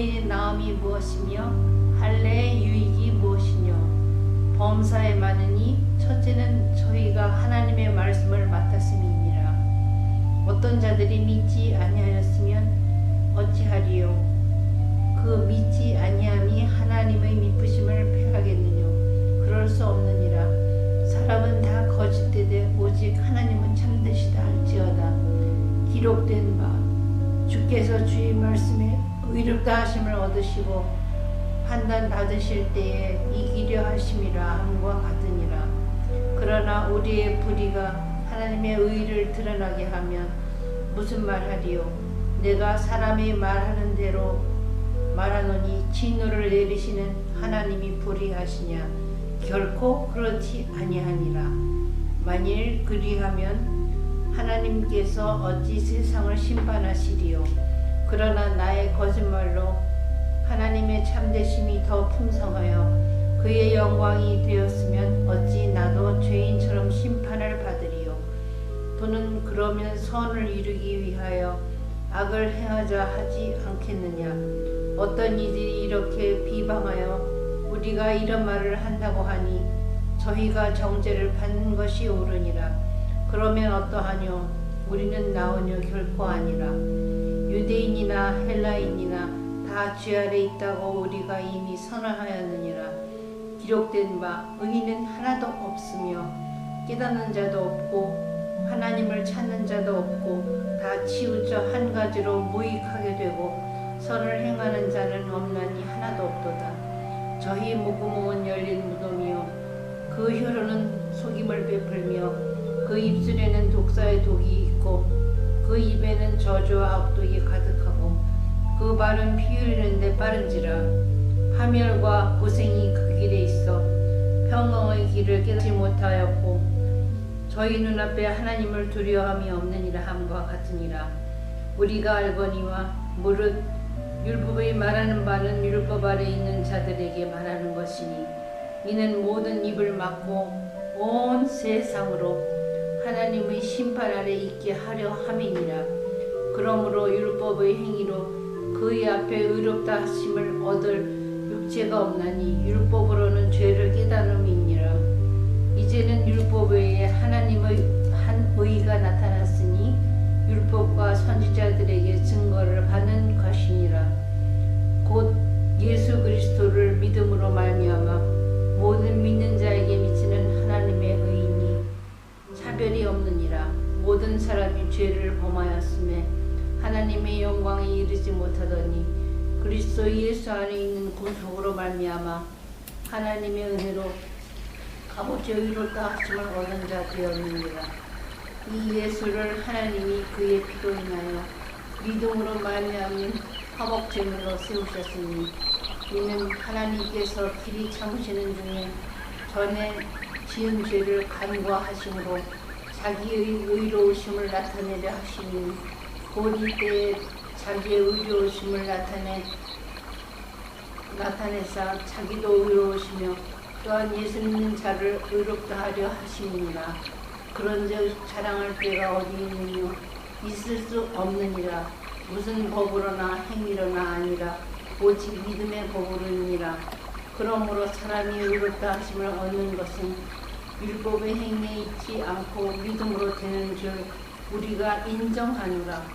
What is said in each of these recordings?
유대인의 나음이 무엇이며 할례의 유익이 무엇이뇨. 범사에 많으니 첫째는 저희가 하나님의 말씀을 맡았음이니라. 어떤 자들이 믿지 아니하였으면 어찌하리요. 그 믿지 아니함이 하나님의 미쁘심을 패하겠느뇨. 그럴 수 없느니라. 사람은 다 거짓되되 오직 하나님은 참되시다 할지어다. 기록된 바 주께서 주의 말씀에 의롭다 하심을 얻으시고 판단 받으실 때에 이기려 하심이라 함과 같으니라. 그러나 우리의 불의가 하나님의 의를 드러나게 하면 무슨 말하리요. 내가 사람이 말하는 대로 말하노니 진노를 내리시는 하나님이 불의하시냐. 결코 그렇지 아니하니라. 만일 그리하면 하나님께서 어찌 세상을 심판하시리요. 그러나 나의 거짓말로 하나님의 참되심이 더 풍성하여 그의 영광이 되었으면 어찌 나도 죄인처럼 심판을 받으리요. 또는 그러면 선을 이루기 위하여 악을 행하자 하지 않겠느냐. 어떤 이들이 이렇게 비방하여 우리가 이런 말을 한다고 하니 저희가 정죄를 받는 것이 옳으니라. 그러면 어떠하뇨. 우리는 나오뇨. 결코 아니라. 유대인이나 헬라인이나 다 죄 아래 있다고 우리가 이미 선언하였느니라. 기록된 바 의인은 하나도 없으며 깨닫는 자도 없고 하나님을 찾는 자도 없고 다 치우쳐 한 가지로 무익하게 되고 선을 행하는 자는 없나니 하나도 없도다. 저희 목구멍은 열린 무덤이요 그 혀로는 속임을 베풀며 그 입술에는 독사의 독이 있고 그 입에는 저주와 악독이 가득하고 그 발은 피 흘리는데 빠른지라. 파멸과 고생이 그 길에 있어 평강의 길을 깨닫지 못하였고 저희 눈앞에 하나님을 두려움이 없느니라 함과 같으니라. 우리가 알거니와 무릇 율법의 말하는 바는 율법 아래 있는 자들에게 말하는 것이니 이는 모든 입을 막고 온 세상으로 하나님의 심판 아래 있게 하려 함이니라. 그러므로 율법의 행위로 그의 앞에 의롭다 하심을 얻을 육체가 없나니 율법으로는 죄를 깨달음이니라. 이제는 율법 외에 하나님의 한 의가 나타났으니 율법과 선지자들에게 증거를 받는 것이니라. 곧 예수 그리스도를 믿음으로 말미암아 모든 믿는 자에게 미치는 하나님의 의인이 차별이 없느니라. 모든 사람이 죄를 범하였음에 하나님의 영광에 이르지 못하더니 그리스도 예수 안에 있는 구속으로 말미암아 하나님의 은혜로 값없이 의롭다 하심을 얻은 자 되었느니라. 이 예수를 하나님이 그의 피로 인하여 믿음으로 말미암는 화목 제물로 세우셨으니 이는 하나님께서 길이 참으시는 중에 전에 지은 죄를 간과하심으로 자기의 의로우심을 나타내려 하시니 곧 이때에 자기의 의로우심을 나타내사 자기도 의로우시며 또한 예수 믿는 자를 의롭다 하려 하심이니라. 그런즉 자랑할 때가 어디 있느뇨. 있을 수 없느니라. 무슨 법으로나 행위로나 아니라 오직 믿음의 법으로니라. 그러므로 사람이 의롭다 하심을 얻는 것은 율법의 행위에 있지 않고 믿음으로 되는 줄 우리가 인정하노라.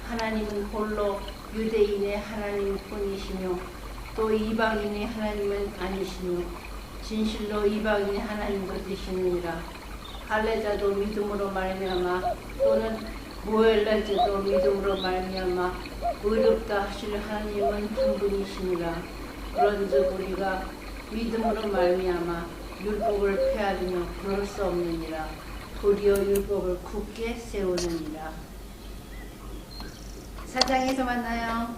하나님은 홀로 유대인의 하나님뿐이시며 또 이방인의 하나님은 아니시며 진실로 이방인의 하나님도 되시느니라. 할례자도 믿음으로 말미암아 또는 모헬라자도 믿음으로 말미암아 의롭다 하실 하나님은 한 분이시니라. 그런즉 우리가 믿음으로 말미암아 율법을 폐하리며 그럴 수 없느니라. 도리어 율법을 굳게 세우느니라. 4장에서 만나요.